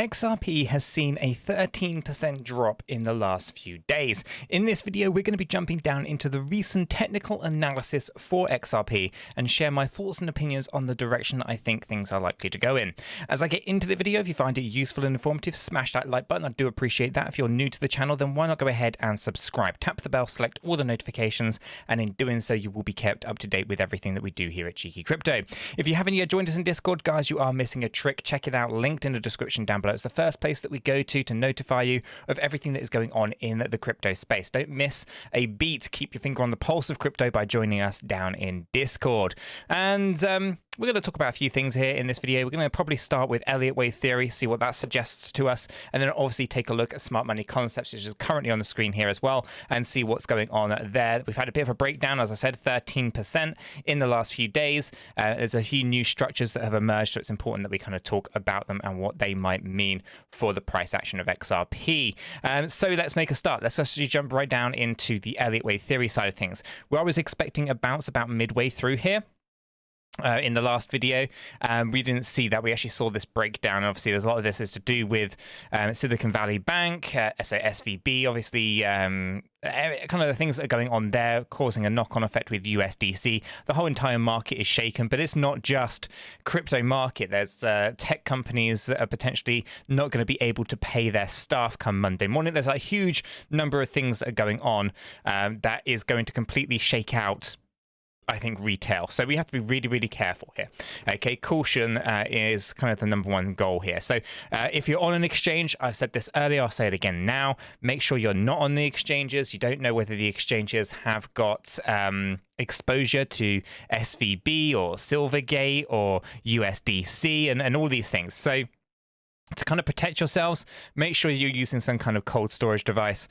XRP has seen a 13% drop in the last few days. In this video, we're going to be jumping down into the recent technical analysis for XRP and share my thoughts and opinions on the direction I think things are likely to go in. As I get into the video, if you find it useful and informative, smash that like button. I do appreciate that. If you're new to the channel, then why not go ahead and subscribe? Tap the bell, select all the notifications, and in doing so, you will be kept up to date with everything that we do here at Cheeky Crypto. If you haven't yet joined us in Discord, guys, you are missing a trick. Check it out, linked in the description down below. It's the first place that we go to notify you of everything that is going on in the crypto space. Don't miss a beat. Keep your finger on the pulse of crypto by joining us down in Discord. And we're going to talk about a few things here in this video. We're going to probably start with Elliott wave theory, see what that suggests to us, and then obviously take a look at smart money concepts, which is currently on the screen here as well, and see what's going on there. We've had a bit of a breakdown, as I said, 13% in the last few days. There's a few new structures that have emerged, so it's important that we kind of talk about them and what they might mean for the price action of XRP. So let's make a start. Let's actually jump right down into the Elliott wave theory side of things. Where I was expecting a bounce about midway through here. In the last video, we didn't see that. We actually saw this breakdown. Obviously, there's a lot of this is to do with Silicon Valley Bank, so SVB, obviously, kind of the things that are going on there, causing a knock-on effect with USDC. The whole entire market is shaken, but it's not just crypto market. There's tech companies that are potentially not going to be able to pay their staff come Monday morning. There's a huge number of things that are going on that is going to completely shake out, I think, retail. So we have to be really, really careful here. Okay, caution is kind of the number one goal here. So if you're on an exchange, I said this earlier, I'll say it again now, make sure you're not on the exchanges. You don't know whether the exchanges have got exposure to SVB or Silvergate or USDC and all these things. So to kind of protect yourselves, make sure you're using some kind of cold storage device.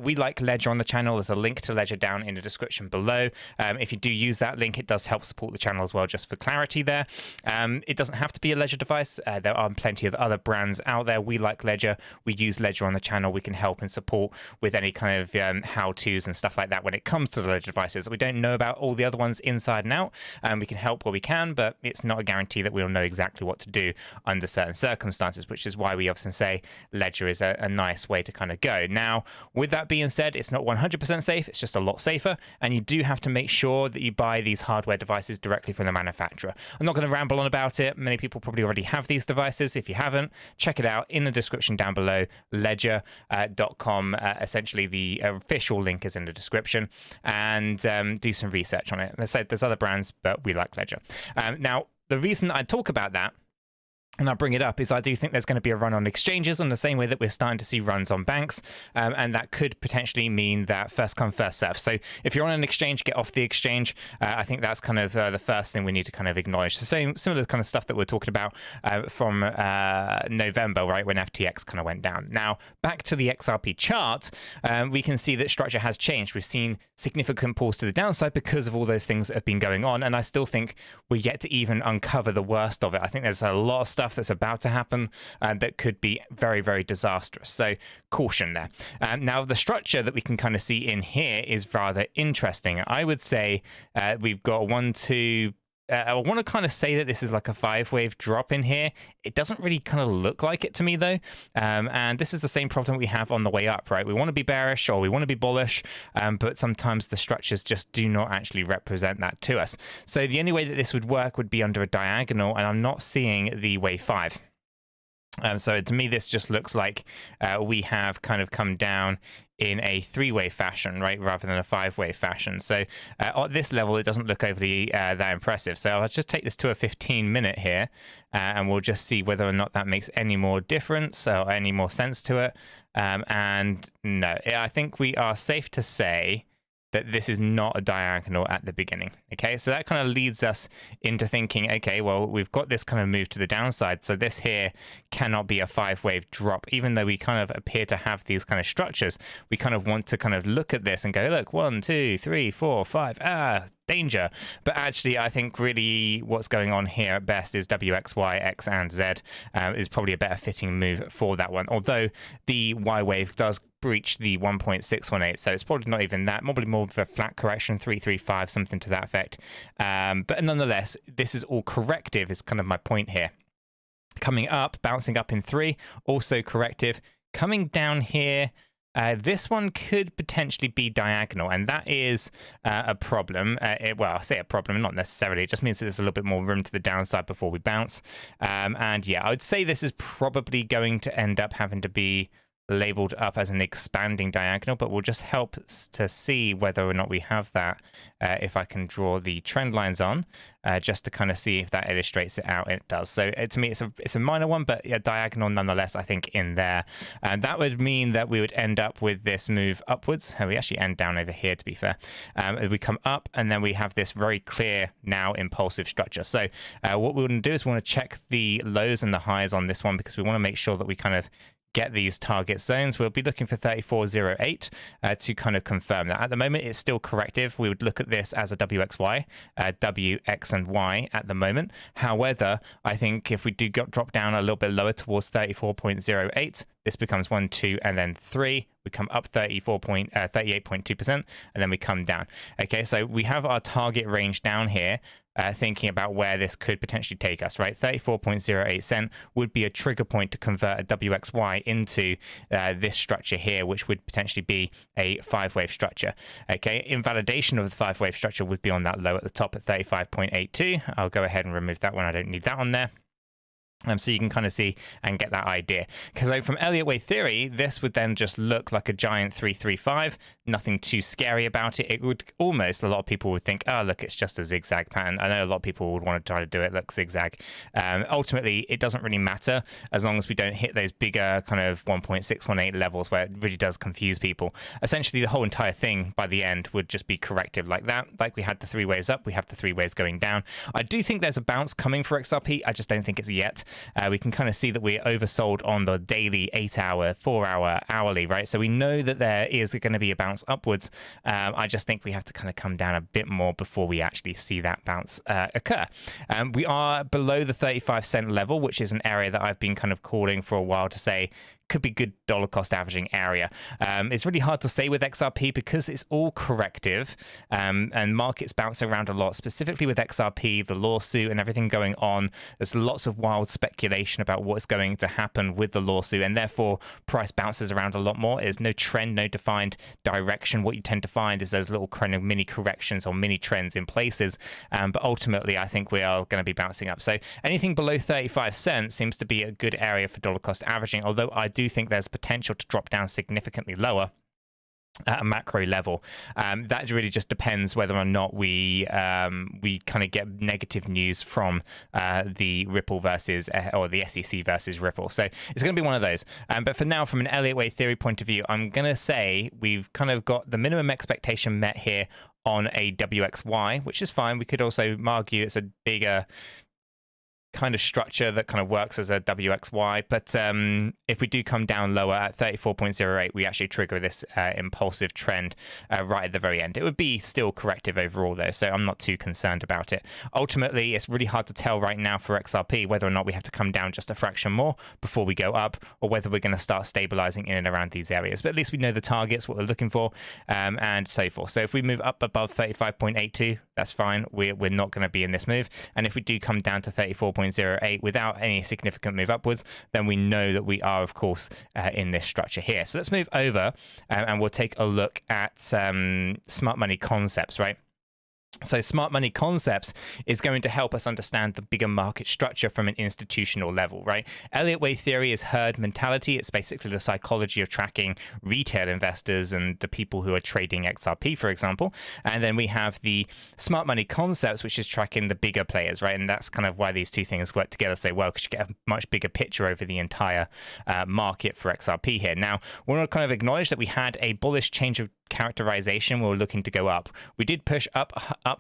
We like Ledger on the channel. There's a link to Ledger down in the description below. If you do use that link, it does help support the channel as well, just for clarity there. It doesn't have to be a Ledger device. There are plenty of other brands out there. We like Ledger. We use Ledger on the channel. We can help and support with any kind of how-tos and stuff like that when it comes to the Ledger devices. We don't know about all the other ones inside and out. We can help where we can, but it's not a guarantee that we'll know exactly what to do under certain circumstances, which is why we often say Ledger is a nice way to kind of go. Now, with that being said, it's not 100% safe, it's just a lot safer, and you do have to make sure that you buy these hardware devices directly from the manufacturer. I'm not going to ramble on about it. Many people probably already have these devices. If you haven't, check it out in the description down below, ledger.com. Essentially, the official link is in the description, and do some research on it. As I said, there's other brands, but we like Ledger. Now, the reason I talk about that, and I bring it up, is I do think there's going to be a run on exchanges in the same way that we're starting to see runs on banks, and that could potentially mean that first come, first serve. So if you're on an exchange, get off the exchange. I think that's kind of the first thing we need to kind of acknowledge. The same similar kind of stuff that we're talking about from November, right, when FTX kind of went down. Now, back to the XRP chart, we can see that structure has changed. We've seen significant pulls to the downside because of all those things that have been going on, and I still think we're yet to even uncover the worst of it. I think there's a lot of stuff that's about to happen that could be very, very disastrous. So caution there. Now, the structure that we can kind of see in here is rather interesting. I would say we've got one, two. I want to kind of say that this is like a 5-wave drop in here. It doesn't really kind of look like it to me, though. And this is the same problem we have on the way up, right? We want to be bearish or we want to be bullish, but sometimes the structures just do not actually represent that to us. So the only way that this would work would be under a diagonal, and I'm not seeing the wave 5. So to me, this just looks like we have kind of come down in a 3-wave fashion, right, rather than a 5-wave fashion. So at this level, it doesn't look overly that impressive. So I'll just take this to a 15-minute here, and we'll just see whether or not that makes any more difference or any more sense to it. And no, I think we are safe to say that this is not a diagonal at the beginning. Okay, so that kind of leads us into thinking, okay, well, we've got this kind of move to the downside, so this here cannot be a 5-wave drop. Even though we kind of appear to have these kind of structures, we kind of want to kind of look at this and go, look, 1, 2, 3, 4, 5, danger. But actually, I think really what's going on here at best is WXY, X, and Z is probably a better fitting move for that one. Although the Y wave does breach the 1.618, so it's probably not even that, probably more of a flat correction, 335, something to that effect. But nonetheless, this is all corrective, is kind of my point here. Coming up, bouncing up in 3, also corrective. Coming down here, this one could potentially be diagonal, and that is a problem. Well, I say a problem, not necessarily. It just means that there's a little bit more room to the downside before we bounce. And yeah, I would say this is probably going to end up having to be labeled up as an expanding diagonal, but we'll just help to see whether or not we have that if I can draw the trend lines on, just to kind of see if that illustrates it out. It does. So to me, it's a minor one, but a diagonal nonetheless, I think, in there. And that would mean that we would end up with this move upwards. We actually end down over here, to be fair. We come up, and then we have this very clear now impulsive structure. So what we want to do is we want to check the lows and the highs on this one, because we want to make sure that we kind of get these target zones. We'll be looking for 34.08 to kind of confirm that. At the moment, it's still corrective. We would look at this as a WXY, W, X, and Y at the moment. However, I think if we do drop down a little bit lower towards 34.08, this becomes 1, 2, and then 3. We come up 38.2%, and then we come down. Okay, so we have our target range down here, thinking about where this could potentially take us, right? 34.08 cent would be a trigger point to convert a WXY into this structure here, which would potentially be a 5-wave structure. Okay, invalidation of the 5-wave structure would be on that low at the top at 35.82. I'll go ahead and remove that one. I don't need that on there. So you can kind of see and get that idea. Because like from Elliott wave theory, this would then just look like a giant 335. Nothing too scary about it. It would almost, a lot of people would think, oh, look, it's just a zigzag pattern. I know a lot of people would want to try to do it, look, zigzag. Ultimately, it doesn't really matter as long as we don't hit those bigger kind of 1.618 levels where it really does confuse people. Essentially, the whole entire thing by the end would just be corrective like that. Like we had the 3 waves up, we have the 3 waves going down. I do think there's a bounce coming for XRP. I just don't think it's yet. We can kind of see that we're oversold on the daily, 8-hour, 4-hour, hourly, right? So we know that there is going to be a bounce upwards. I just think we have to kind of come down a bit more before we actually see that bounce occur. We are below the 35-cent level, which is an area that I've been kind of calling for a while to say could be good dollar cost averaging area. It's really hard to say with XRP because it's all corrective and markets bounce around a lot, specifically with XRP, the lawsuit and everything going on. There's lots of wild speculation about what's going to happen with the lawsuit, and therefore price bounces around a lot more. There's no trend, no defined direction. What you tend to find is there's little kind of mini corrections or mini trends in places, but ultimately I think we are going to be bouncing up. So anything below 35 cents seems to be a good area for dollar cost averaging, although I do think there's potential to drop down significantly lower at a macro level. That really just depends whether or not we kind of get negative news from the Ripple versus or the SEC versus Ripple. So it's going to be one of those. But for now, from an Elliott wave theory point of view, I'm going to say we've kind of got the minimum expectation met here on a WXY, which is fine. We could also argue it's a bigger kind of structure that kind of works as a WXY, but if we do come down lower at 34.08, we actually trigger this impulsive trend right at the very end. It would be still corrective overall though, so I'm not too concerned about it. Ultimately, it's really hard to tell right now for XRP whether or not we have to come down just a fraction more before we go up, or whether we're going to start stabilizing in and around these areas. But at least we know the targets, what we're looking for, and so forth. So if we move up above 35.82, that's fine. We're not going to be in this move. And if we do come down to 34.08 without any significant move upwards, then we know that we are, of course, in this structure here. So let's move over and we'll take a look at smart money concepts, right? So smart money concepts is going to help us understand the bigger market structure from an institutional level, right? Elliott wave theory is herd mentality. It's basically the psychology of tracking retail investors and the people who are trading XRP, for example. And then we have the smart money concepts, which is tracking the bigger players, right? And that's kind of why these two things work together so well, because you get a much bigger picture over the entire market for XRP here. Now, we want to kind of acknowledge that we had a bullish change of characterization. We were looking to go up. We did push up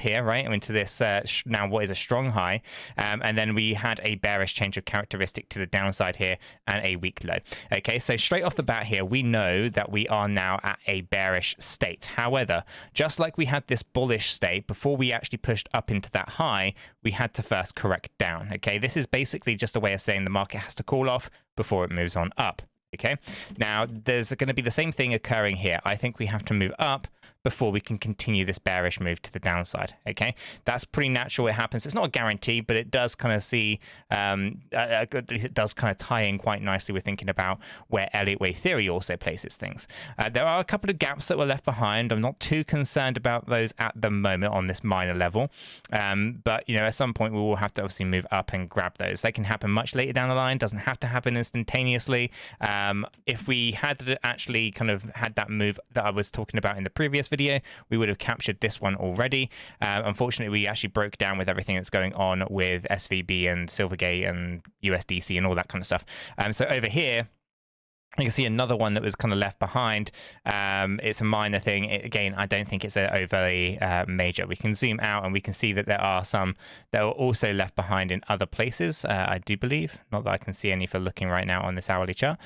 here, right, into this now what is a strong high, and then we had a bearish change of characteristic to the downside here and a weak low. Okay, so straight off the bat here, we know that we are now at a bearish state. However, just like we had this bullish state, before we actually pushed up into that high, we had to first correct down. Okay, this is basically just a way of saying the market has to cool off before it moves on up. Okay, now there's going to be the same thing occurring here. I think we have to move up before we can continue this bearish move to the downside. Okay, that's pretty natural. It happens. It's not a guarantee, but it does kind of see, at least it does kind of tie in quite nicely with thinking about where Elliott wave theory also places things. There are a couple of gaps that were left behind. I'm not too concerned about those at the moment on this minor level, but at some point we will have to obviously move up and grab those. They can happen much later down the line. Doesn't have to happen instantaneously. If we had actually kind of had that move that I was talking about in the previous video, we would have captured this one already. Unfortunately, we actually broke down with everything that's going on with SVB and Silvergate and USDC and all that kind of stuff. So over here, you can see another one that was kind of left behind. It's a minor thing. Again, I don't think it's a overly major. We can zoom out and we can see that there are some that are also left behind in other places, I do believe. Not that I can see any for looking right now on this hourly chart.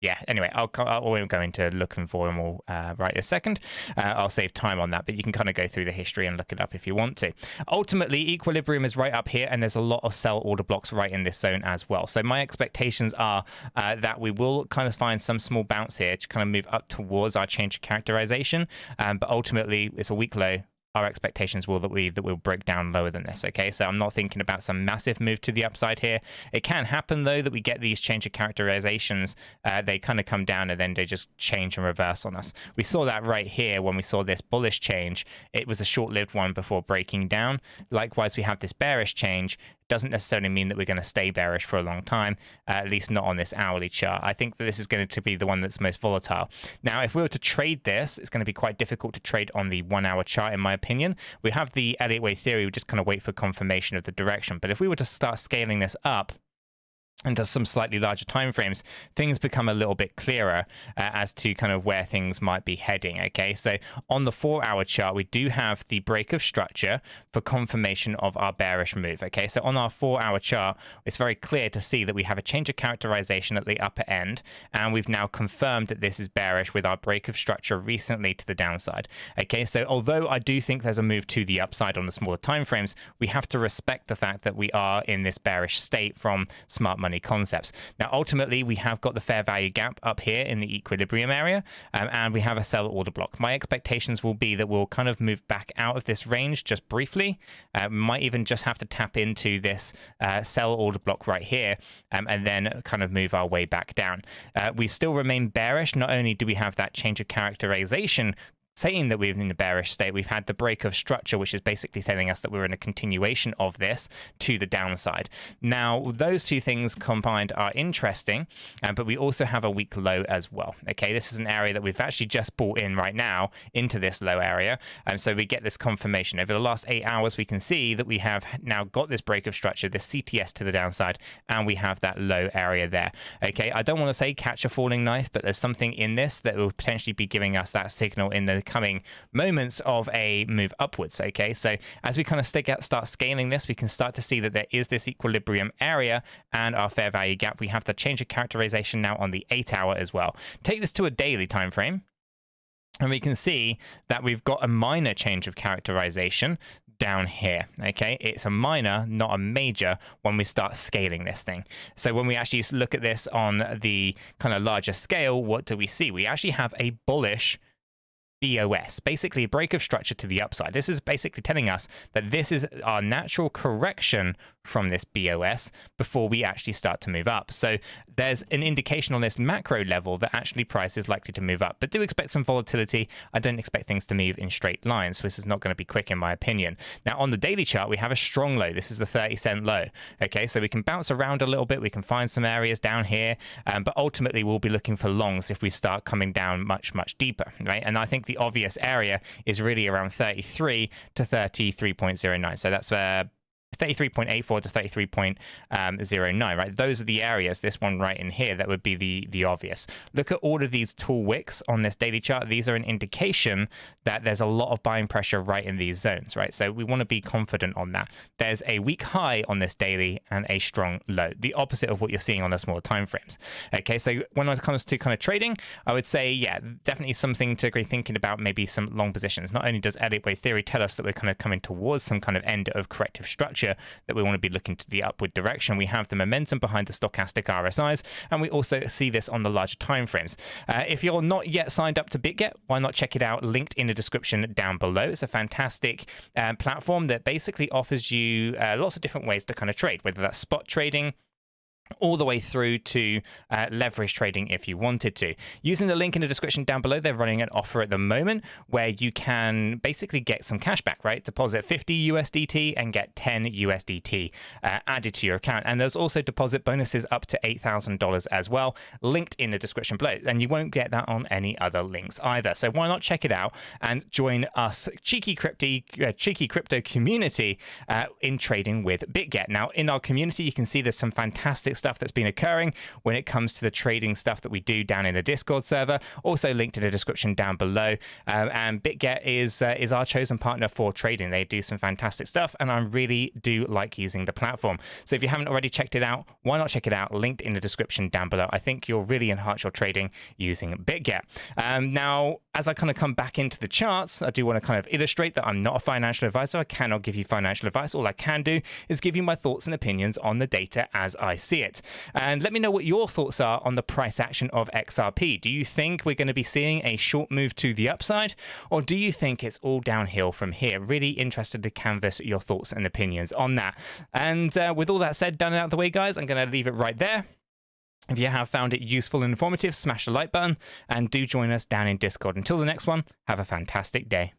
Yeah, anyway, I won't go into looking for them all right this second. I'll save time on that, but you can kind of go through the history and look it up if you want to. Ultimately, equilibrium is right up here, and there's a lot of sell order blocks right in this zone as well. So my expectations are that we will kind of find some small bounce here to kind of move up towards our change of characterization, but ultimately it's a weak low. Our expectations will that we'll break down lower than this. Okay, so I'm not thinking about some massive move to the upside here. It can happen though that we get these change of characterizations. They kind of come down and then they just change and reverse on us. We saw that right here when we saw this bullish change. It was a short-lived one before breaking down. Likewise, we have this bearish change. Doesn't necessarily mean that we're going to stay bearish for a long time, at least not on this hourly chart. I think that this is going to be the one that's most volatile. Now, if we were to trade this, it's going to be quite difficult to trade on the 1 hour chart, in my opinion. We have the Elliott wave theory, we just kind of wait for confirmation of the direction. But if we were to start scaling this up into some slightly larger time frames, things become a little bit clearer as to kind of where things might be heading. Okay, so on the 4 hour chart, we do have the break of structure for confirmation of our bearish move. Okay, so on our 4 hour chart, it's very clear to see that we have a change of characterization at the upper end, and we've now confirmed that this is bearish with our break of structure recently to the downside. Okay, so although I do think there's a move to the upside on the smaller time frames, we have to respect the fact that we are in this bearish state from smart money concepts. Now, ultimately, we have got the fair value gap up here in the equilibrium area, and we have a sell order block. My expectations will be that we'll kind of move back out of this range just briefly. We might even just have to tap into this sell order block right here, and then kind of move our way back down. We still remain bearish. Not only do we have that change of characterization saying that we're in a bearish state, we've had the break of structure, which is basically telling us that we're in a continuation of this to the downside. Now, those two things combined are interesting, but we also have a weak low as well. Okay, this is an area that we've actually just bought in right now into this low area, and so we get this confirmation. Over the last 8 hours, we can see that we have now got this break of structure, this CTS to the downside, and we have that low area there. Okay, I don't want to say catch a falling knife, but there's something in this that will potentially be giving us that signal in the coming moments of a move upwards. Okay, so as we kind of start scaling this, we can start to see that there is this equilibrium area and our fair value gap. We have the change of characterization now on the 8 hour as well. Take this to a daily time frame, and we can see that we've got a minor change of characterization down here. Okay, it's a minor, not a major, when we start scaling this thing. So when we actually look at this on the kind of larger scale, what do we see? We actually have a bullish BOS, basically a break of structure to the upside. This is basically telling us that this is our natural correction from this BOS before we actually start to move up. So there's an indication on this macro level that actually price is likely to move up, but do expect some volatility. I don't expect things to move in straight lines, so this is not going to be quick in my opinion. Now on the daily chart, we have a strong low. This is the 30-cent low. Okay, so we can bounce around a little bit. We can find some areas down here, but ultimately we'll be looking for longs if we start coming down much deeper, right? And I think the obvious area is really around 33 to 33.09. So that's 33.84 to 33.09, right? Those are the areas, this one right in here, that would be the obvious. Look at all of these tall wicks on this daily chart. These are an indication that there's a lot of buying pressure right in these zones, right? So we want to be confident on that. There's a weak high on this daily and a strong low, the opposite of what you're seeing on the smaller time frames. Okay, so when it comes to kind of trading, I would say, yeah, definitely something to be thinking about, maybe some long positions. Not only does Elliott wave theory tell us that we're kind of coming towards some kind of end of corrective structure, future that we want to be looking to the upward direction. We have the momentum behind the stochastic RSIs, and we also see this on the larger timeframes. If you're not yet signed up to BitGet, why not check it out? Linked in the description down below. It's a fantastic platform that basically offers you lots of different ways to kind of trade, whether that's spot trading, all the way through to leverage trading if you wanted to. Using the link in the description down below, they're running an offer at the moment where you can basically get some cash back, right? Deposit 50 USDT and get 10 USDT added to your account. And there's also deposit bonuses up to $8,000 as well, linked in the description below. And you won't get that on any other links either. So why not check it out and join us, cheeky crypto community, in trading with BitGet. Now, in our community, you can see there's some fantastic stuff that's been occurring when it comes to the trading stuff that we do down in the Discord server, also linked in the description down below. And BitGet is our chosen partner for trading. They do some fantastic stuff, and I really do like using the platform. So if you haven't already checked it out, why not check it out? Linked in the description down below. I think you'll really enhance your trading using BitGet. Now, as I kind of come back into the charts, I do want to kind of illustrate that I'm not a financial advisor. I cannot give you financial advice. All I can do is give you my thoughts and opinions on the data as I see it. And let me know what your thoughts are on the price action of XRP. Do you think we're going to be seeing a short move to the upside, or do you think it's all downhill from here? Really interested to canvass your thoughts and opinions on that. And with all that said, done and out of the way, guys, I'm going to leave it right there. If you have found it useful and informative, smash the like button and do join us down in Discord. Until the next one, have a fantastic day.